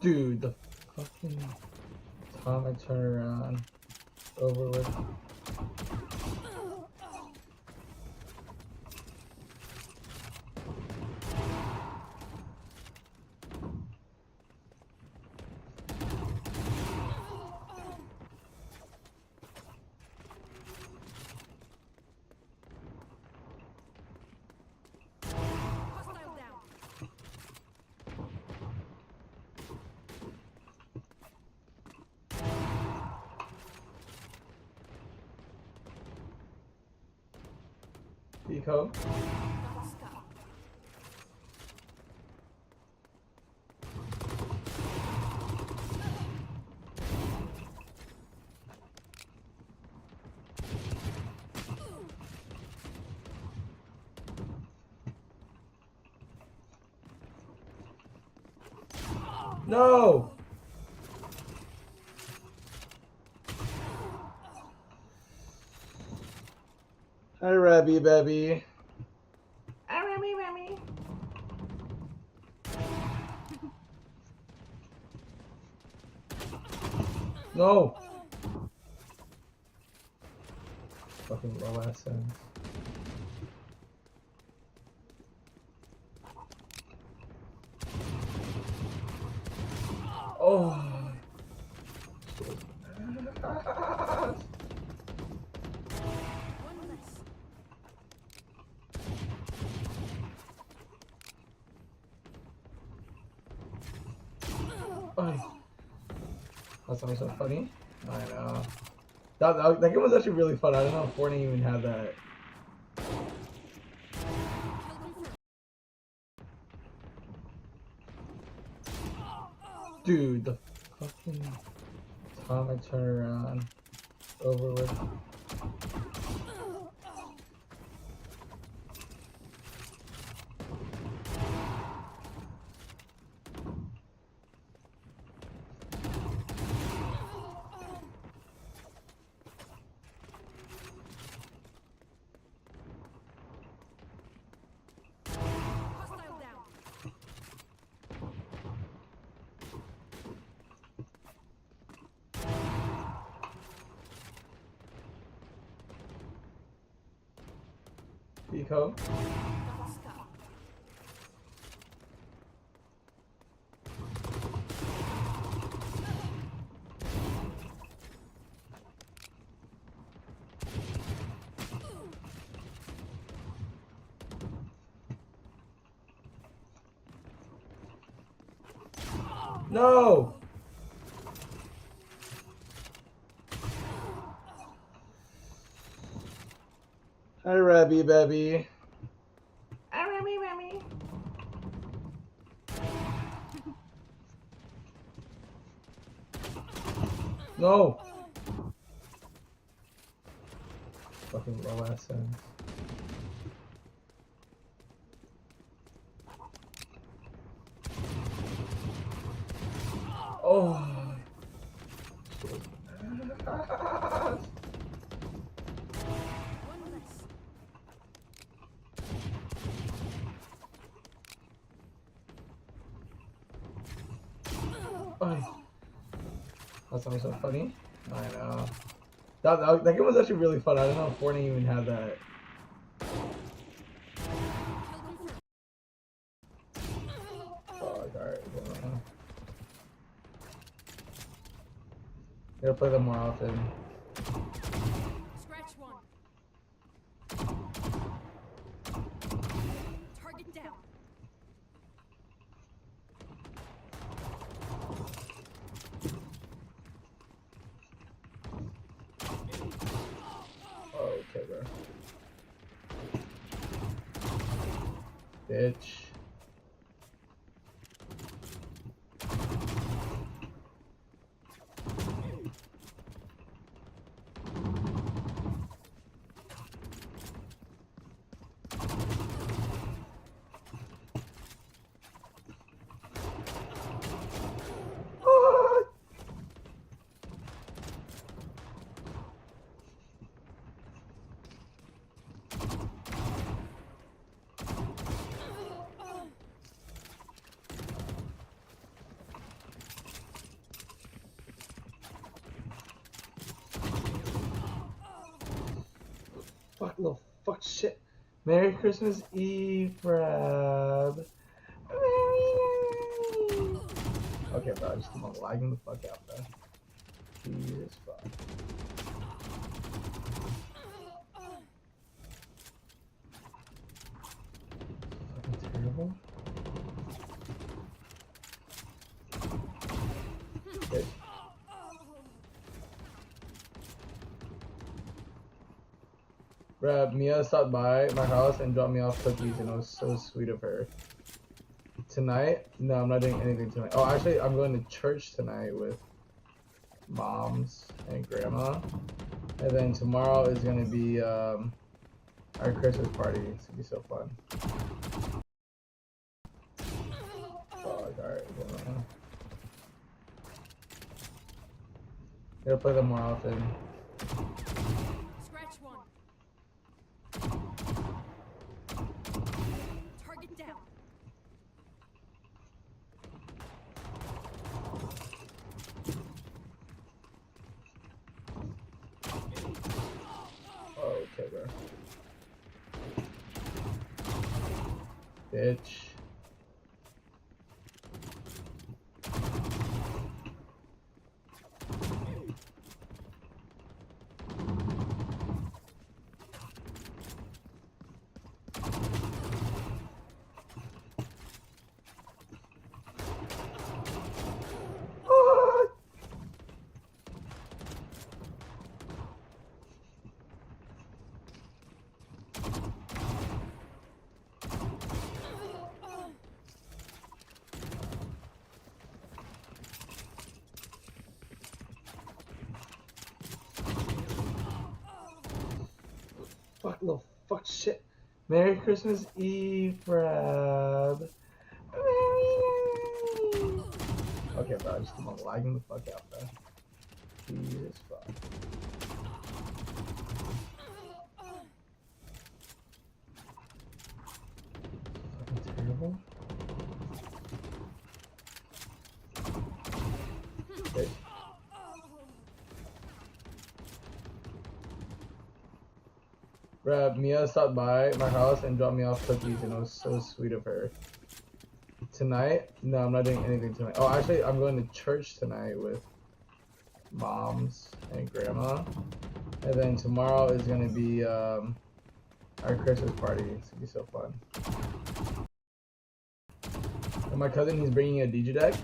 Dude, the fucking time I turn around. Over with. Eco. No! Hi, Rabby baby. Hi, Rabby baby. No! Fucking low ass sounds. Oh. Oh. That's always so funny. I know. That game was actually really fun. I don't know if Fortnite even had that. Dude, the fucking time I turn around. Over with. Eco. No! Hi, Rabby baby. Hi, Rabby baby. No! Fucking low ass sounds. Oh. Oh. That's always so funny. I know. That game was actually really fun. I don't know if Fortnite even had that. Fuck, alright. Gotta play them more often. Scratch one. Target down. Okay, bro. Bitch. little fuck shit. Merry Christmas Eve, Brad. Okay, bro, I just keep on lagging the fuck out, bro. Jesus fuck. Fucking terrible. Okay. Bruh, Mia stopped by my house and dropped me off cookies, and it was so sweet of her. Tonight? No, I'm not doing anything tonight. Oh, actually, I'm going to church tonight with moms and grandma. And then tomorrow is going to be our Christmas party. It's going to be so fun. Fuck, alright. Gotta play them more often. Scratch one. Target down. Okay, bro. Bitch. Fuck, little fuck shit. Merry Christmas Eve, Brad. Okay, bro, I just keep on lagging the fuck out, bro. Jesus fuck. Fucking terrible. Okay. Bruh, Mia stopped by my house and dropped me off cookies, and it was so sweet of her. Tonight? No, I'm not doing anything tonight. Oh, actually, I'm going to church tonight with moms and grandma. And then tomorrow is going to be our Christmas party. It's going to be so fun. And my cousin, he's bringing a DJ deck.